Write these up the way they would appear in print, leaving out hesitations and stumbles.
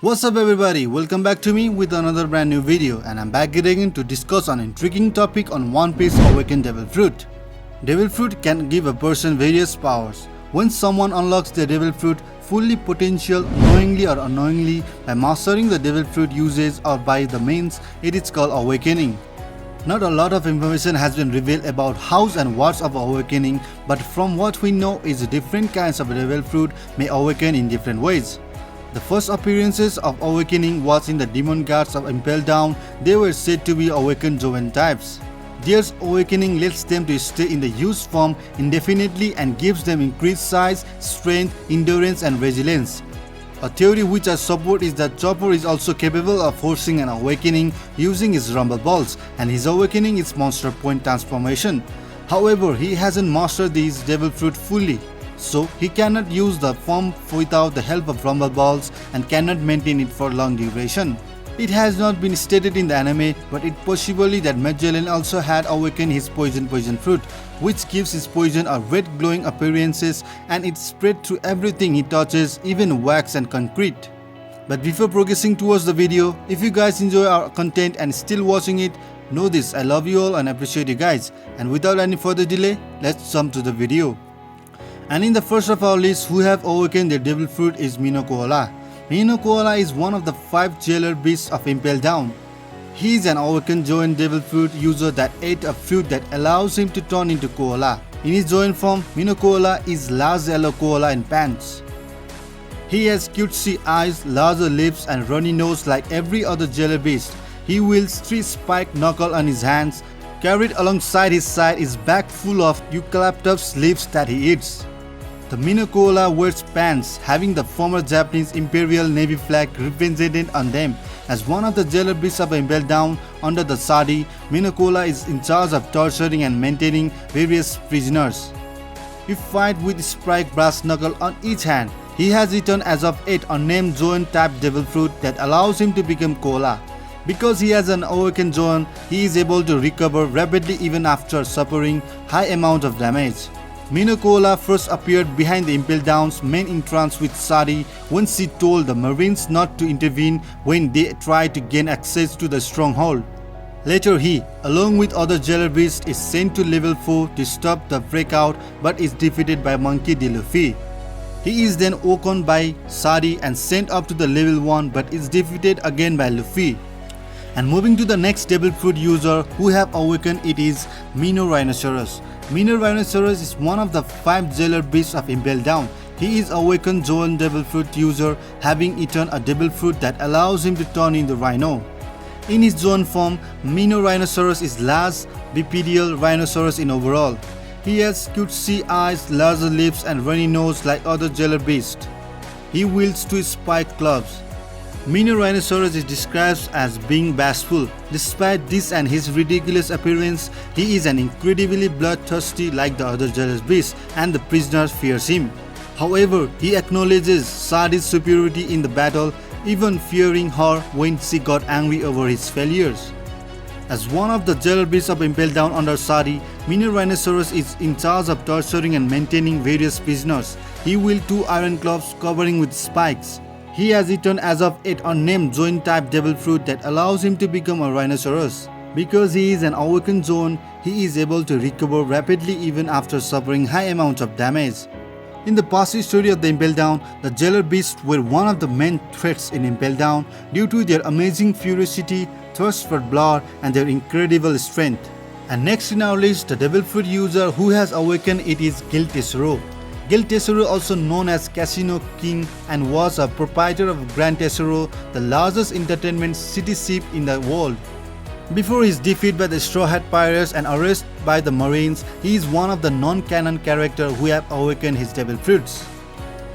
What's up everybody, welcome back to me with another brand new video, and I'm back again to discuss an intriguing topic on One Piece Awakened Devil Fruit. Devil Fruit can give a person various powers. When someone unlocks the Devil Fruit fully potential knowingly or unknowingly by mastering the Devil Fruit usage or by the means, it is called awakening. Not a lot of information has been revealed about hows and what's of awakening, but from what we know is different kinds of Devil Fruit may awaken in different ways. The first appearances of awakening was in the demon guards of Impel Down. They were said to be awakened Joven types. Their awakening lets them to stay in the used form indefinitely and gives them increased size, strength, endurance and resilience. A theory which I support is that Chopper is also capable of forcing an awakening using his rumble balls, and his awakening is Monster Point transformation. However, he hasn't mastered these Devil Fruit fully, so he cannot use the form without the help of rumble balls and cannot maintain it for long duration. It has not been stated in the anime, but it possibly that Magellan also had awakened his poison fruit, which gives his poison a red glowing appearances and it spread through everything he touches, even wax and concrete. But before progressing towards the video, if you guys enjoy our content and still watching it, know this, I love you all and appreciate you guys. And without any further delay, let's jump to the video. And in the first of our list, who have awakened their Devil Fruit is Mino Koala. Mino Koala is one of the 5 jailer beasts of Impel Down. He is an awakened Joven Devil Fruit user that ate a fruit that allows him to turn into Koala. In his Joven form, Mino Koala is large yellow koala in pants. He has cutesy eyes, larger lips and runny nose like every other jailer beast. He wields 3 spiked knuckles on his hands. Carried alongside his side is bag full of eucalyptus leaves that he eats. The Mino Koala wears pants having the former Japanese Imperial Navy flag represented on them. As one of the jailer beasts of Impel Down under the Sadi, Mino Koala is in charge of torturing and maintaining various prisoners. He fights with spiked brass knuckle on each hand. He has eaten as of 8 unnamed Joven type Devil Fruit that allows him to become Koala. Because he has an awakened Joven, he is able to recover rapidly even after suffering high amount of damage. Mino Koala first appeared behind the Impel Down's main entrance with Sadi when she told the Marines not to intervene when they tried to gain access to the stronghold. Later he, along with other jailer beasts, is sent to level 4 to stop the breakout but is defeated by Monkey D. Luffy. He is then woken by Sadi and sent up to the level 1 but is defeated again by Luffy. And moving to the next Devil Fruit user who have awakened, it is Mino Rhinoceros. Mino Rhinoceros is one of the 5 jailer beasts of Impel Down. He is awakened Joven Devil Fruit user, having eaten a Devil Fruit that allows him to turn into Rhino. In his Joven form, Mino Rhinoceros is large bipedal rhinoceros in overall. He has cutesy eyes, larger lips and runny nose like other jailer beasts. He wields 2 spiked clubs. Mino Rhinoceros is described as being bashful. Despite this and his ridiculous appearance, he is an incredibly bloodthirsty like the other jealous beasts and the prisoners fears him. However, he acknowledges Sadi's superiority in the battle, even fearing her when she got angry over his failures. As one of the jailer beasts of Impel Down under Sadi, Mino Rhinoceros is in charge of torturing and maintaining various prisoners. He wields 2 iron clubs covering with spikes. He has eaten as of 8 unnamed Joven type Devil Fruit that allows him to become a rhinoceros. Because he is an awakened Joven, he is able to recover rapidly even after suffering high amounts of damage. In the past history of the Impel Down, the jailer beasts were one of the main threats in Impel Down due to their amazing ferocity, thirst for blood and their incredible strength. And next in our list, the Devil Fruit user who has awakened, it is Gild Tesoro. Gild Tesoro, also known as Casino King, and was a proprietor of Grand Tesoro, the largest entertainment city ship in the world. Before his defeat by the Straw Hat Pirates and arrest by the Marines, he is one of the non-canon characters who have awakened his Devil Fruits.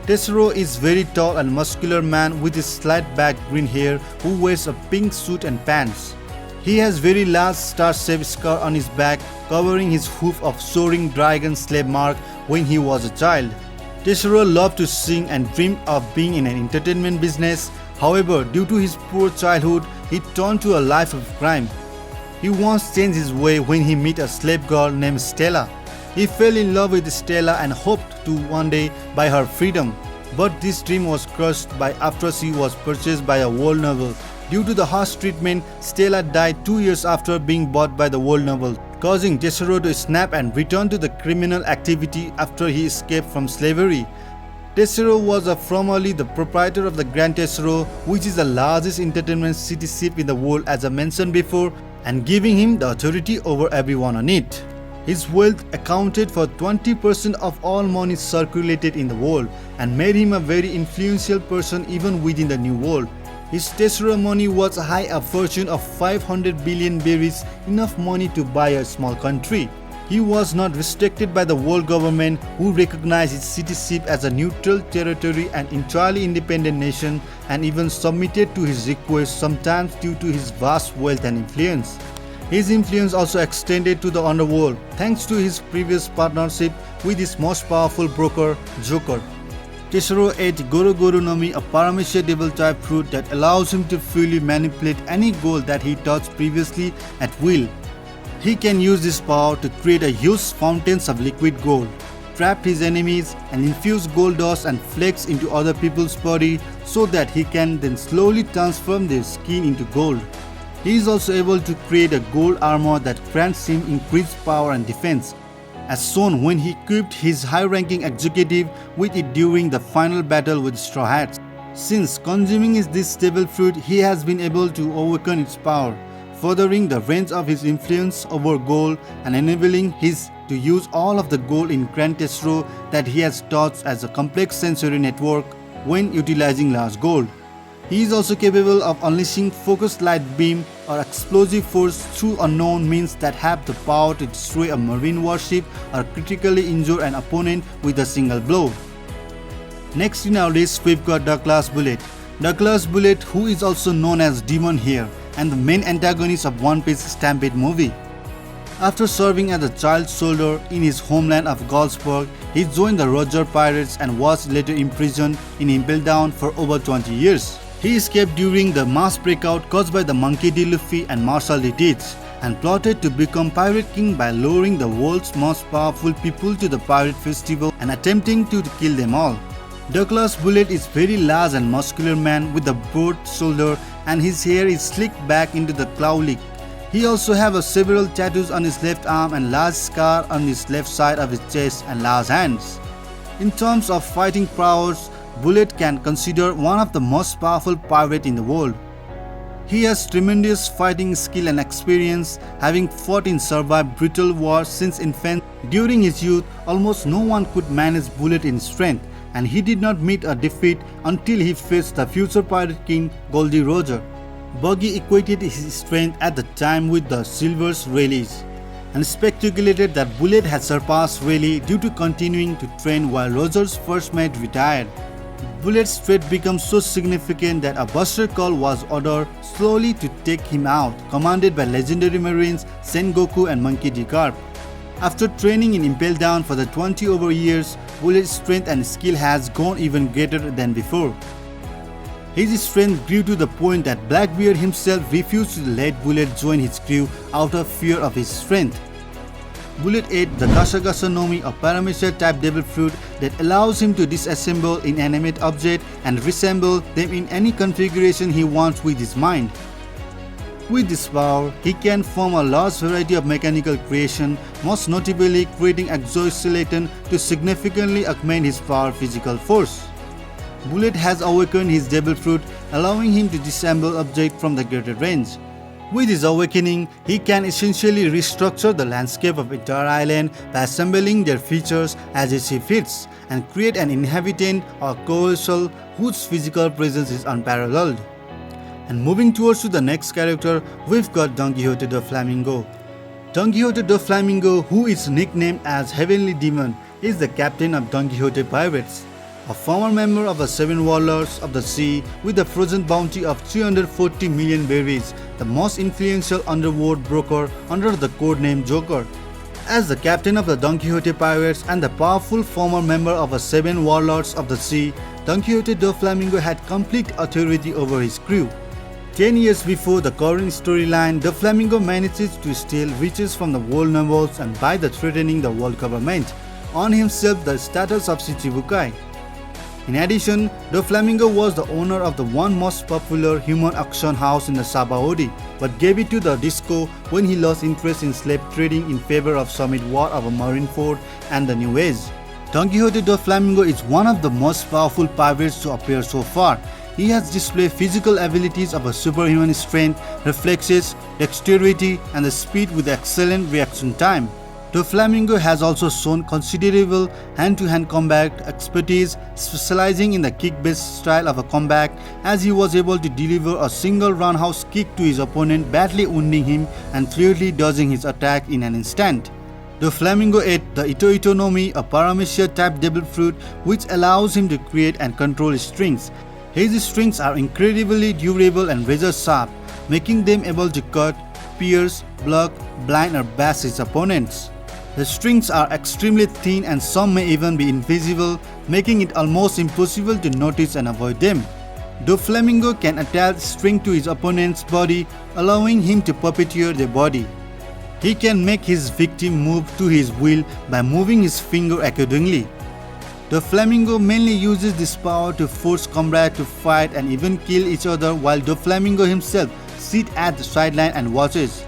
Tesoro is very tall and muscular man with his slight back green hair who wears a pink suit and pants. He has very large star-shaped scar on his back covering his hoof of soaring dragon slave mark when he was a child. Tesoro loved to sing and dreamed of being in an entertainment business. However, due to his poor childhood, he turned to a life of crime. He once changed his way when he met a slave girl named Stella. He fell in love with Stella and hoped to one day buy her freedom. But this dream was crushed by after she was purchased by a world noble. Due to the harsh treatment, Stella died 2 years after being bought by the world noble, causing Tesoro to snap and return to the criminal activity after he escaped from slavery. Tesoro was formerly the proprietor of the Grand Tesoro, which is the largest entertainment city ship in the world as I mentioned before, and giving him the authority over everyone on it. His wealth accounted for 20% of all money circulated in the world and made him a very influential person even within the New World. His Tesoro money was high, a fortune of 500 billion berries, enough money to buy a small country. He was not restricted by the world government, who recognized his citizenship as a neutral territory and entirely independent nation, and even submitted to his requests, sometimes due to his vast wealth and influence. His influence also extended to the underworld, thanks to his previous partnership with his most powerful broker, Joker. Tesoro ate Goro Nomi, a Paramecia devil type fruit that allows him to freely manipulate any goal that he touched previously at will. He can use this power to create a huge fountains of liquid gold, trap his enemies, and infuse gold dust and flakes into other people's body so that he can then slowly transform their skin into gold. He is also able to create a gold armor that grants him increased power and defense, as shown when he equipped his high-ranking executive with it during the final battle with Straw Hats. Since consuming this devil fruit, he has been able to awaken its power, furthering the range of his influence over gold and enabling his to use all of the gold in Grand Tesoro that he has taught as a complex sensory network when utilizing large gold. He is also capable of unleashing focused light beam or explosive force through unknown means that have the power to destroy a marine warship or critically injure an opponent with a single blow. Next in our list, we've got Douglas Bullet. Douglas Bullet, who is also known as Demon Hair, and the main antagonist of One Piece Stampede movie. After serving as a child soldier in his homeland of Galsburg, he joined the Roger Pirates and was later imprisoned in Impel Down for over 20 years. He escaped during the mass breakout caused by the Monkey D. Luffy and Marshall D. Teeth, and plotted to become Pirate King by luring the world's most powerful people to the pirate festival and attempting to kill them all. Douglas Bullet is very large and muscular man with a broad shoulder, and his hair is slicked back into the cowlick. He also has several tattoos on his left arm and large scar on his left side of his chest and large hands. In terms of fighting prowess, Bullet can consider one of the most powerful pirates in the world. He has tremendous fighting skill and experience, having fought and survived brutal wars since infancy. During his youth, almost no one could manage Bullet in strength, and he did not meet a defeat until he faced the future Pirate King Goldie Roger. Buggy equated his strength at the time with the Silver's Rayleigh's, and speculated that Bullet had surpassed Rayleigh due to continuing to train while Roger's first mate retired. Bullet's threat becomes so significant that a buster call was ordered slowly to take him out, commanded by legendary marines Sengoku and Monkey D. Garp. After training in Impel Down for the 20 over years, Bullet's strength and skill has gone even greater than before. His strength grew to the point that Blackbeard himself refused to let Bullet join his crew out of fear of his strength. Bullet ate the Gasa Nomi, a Paramecia type devil fruit that allows him to disassemble inanimate objects and reassemble them in any configuration he wants with his mind. With this power, he can form a large variety of mechanical creation, most notably creating exoskeleton to significantly augment his power physical force. Bullet has awakened his devil fruit, allowing him to disassemble objects from the greater range. With his awakening, he can essentially restructure the landscape of entire island by assembling their features as he sees fit and create an inhabitant or colossal whose physical presence is unparalleled. And moving towards to the next character, we've got Donquixote Doflamingo. Donquixote Doflamingo, who is nicknamed as Heavenly Demon, is the captain of Donquixote Pirates, a former member of the 7 Warlords of the Sea with a frozen bounty of 340 million berries, the most influential underworld broker under the codename Joker. As the captain of the Donquixote Pirates and the powerful former member of the 7 Warlords of the Sea, Donquixote Doflamingo had complete authority over his crew. 10 years before the current storyline, Doflamingo manages to steal riches from the world nobles and by threatening the world government, on himself the status of Shichibukai. In addition, Doflamingo was the owner of the one most popular human auction house in the Sabaody, but gave it to the Disco when he lost interest in slave trading in favor of Summit War of a Marineford and the New Age. Donquixote Doflamingo is one of the most powerful pirates to appear so far. He has displayed physical abilities of a superhuman strength, reflexes, dexterity, and the speed with excellent reaction time. Doflamingo has also shown considerable hand-to-hand combat expertise, specializing in the kick-based style of a combat, as he was able to deliver a single roundhouse kick to his opponent, badly wounding him and clearly dodging his attack in an instant. Doflamingo ate the Ito Nomi, a paramecia-type devil fruit which allows him to create and control strings. His strings are incredibly durable and razor-sharp, making them able to cut, pierce, block, blind or bash his opponents. The strings are extremely thin and some may even be invisible, making it almost impossible to notice and avoid them. Doflamingo can attach string to his opponent's body, allowing him to puppeteer their body. He can make his victim move to his will by moving his finger accordingly. Doflamingo mainly uses this power to force comrades to fight and even kill each other, while Doflamingo himself sits at the sideline and watches.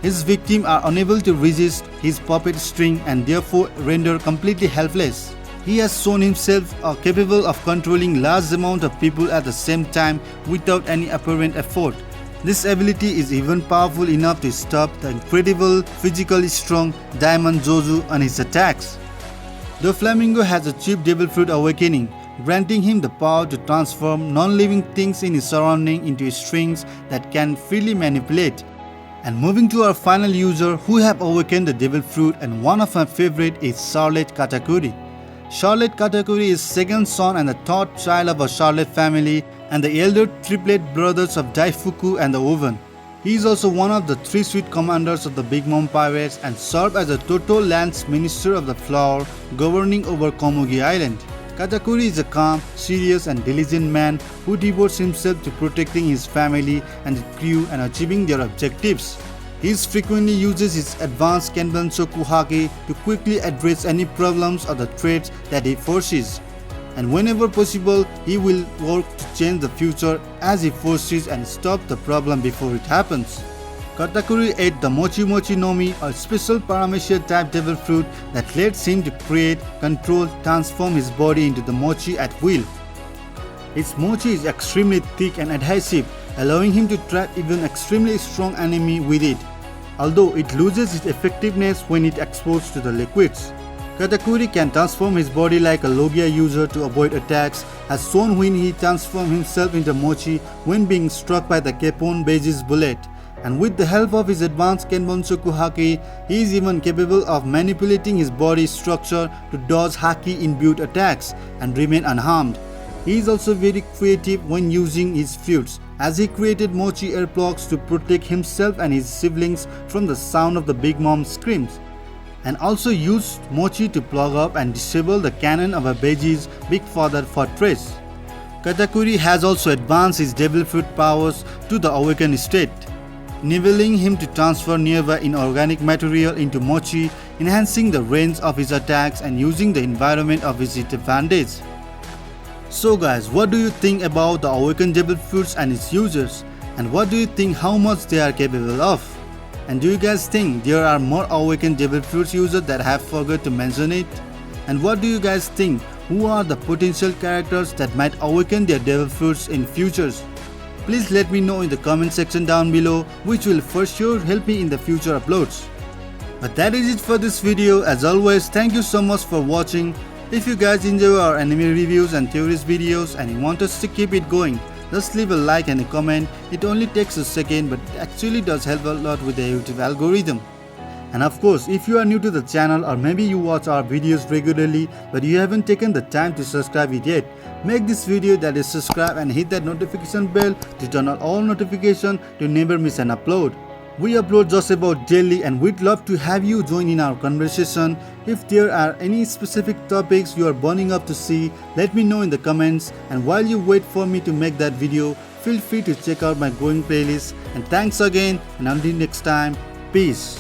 His victims are unable to resist his puppet string and therefore render completely helpless. He has shown himself capable of controlling large amounts of people at the same time without any apparent effort. This ability is even powerful enough to stop the incredible, physically strong Diamond Joju on his attacks. Doflamingo has achieved Devil Fruit Awakening, granting him the power to transform non-living things in his surrounding into strings that can freely manipulate. And moving to our final user who have awakened the Devil Fruit, and one of my favorite is Charlotte Katakuri. Charlotte Katakuri is second son and the third child of a Charlotte family and the elder triplet brothers of Daifuku and the Oven. He is also one of the 3 sweet commanders of the Big Mom Pirates and served as a Total Lance Minister of the Flower, governing over Komugi Island. Katakuri is a calm, serious and diligent man who devotes himself to protecting his family and the crew and achieving their objectives. He frequently uses his advanced Kenbenshoku Haki to quickly address any problems or the threats that he foresees. And whenever possible, he will work to change the future as he foresees and stop the problem before it happens. Katakuri ate the Mochi Mochi Nomi, a special paramecia type devil fruit that lets him to create, control, transform his body into the mochi at will. Its mochi is extremely thick and adhesive, allowing him to trap even extremely strong enemy with it, although it loses its effectiveness when it exposed to the liquids. Katakuri can transform his body like a Logia user to avoid attacks, as shown when he transformed himself into mochi when being struck by the Kepon Beiji's bullet. And with the help of his advanced Kenbonshoku Haki, he is even capable of manipulating his body structure to dodge Haki imbued attacks and remain unharmed. He is also very creative when using his fruits, as he created mochi air plugs to protect himself and his siblings from the sound of the Big Mom's screams, and also used mochi to plug up and disable the cannon of a Beiji's Big Father fortress. Katakuri has also advanced his devil fruit powers to the awakened state, enabling him to transfer nearby inorganic material into mochi, enhancing the range of his attacks and using the environment of his advantage. So guys, what do you think about the awakened devil fruits and its users? And what do you think how much they are capable of? And do you guys think there are more awakened devil fruits users that have forgot to mention it? And what do you guys think? Who are the potential characters that might awaken their devil fruits in futures? Please let me know in the comment section down below, which will for sure help me in the future uploads. But that is it for this video. As always, thank you so much for watching. If you guys enjoy our anime reviews and theories videos and you want us to keep it going, just leave a like and a comment. It only takes a second, but it actually does help a lot with the YouTube algorithm. And of course, if you are new to the channel or maybe you watch our videos regularly but you haven't taken the time to subscribe it yet, make this video, that is subscribe, and hit that notification bell to turn on all notifications to never miss an upload. We upload just about daily and we'd love to have you join in our conversation. If there are any specific topics you are burning up to see, let me know in the comments, and while you wait for me to make that video, feel free to check out my growing playlist. And thanks again, and until next time, peace.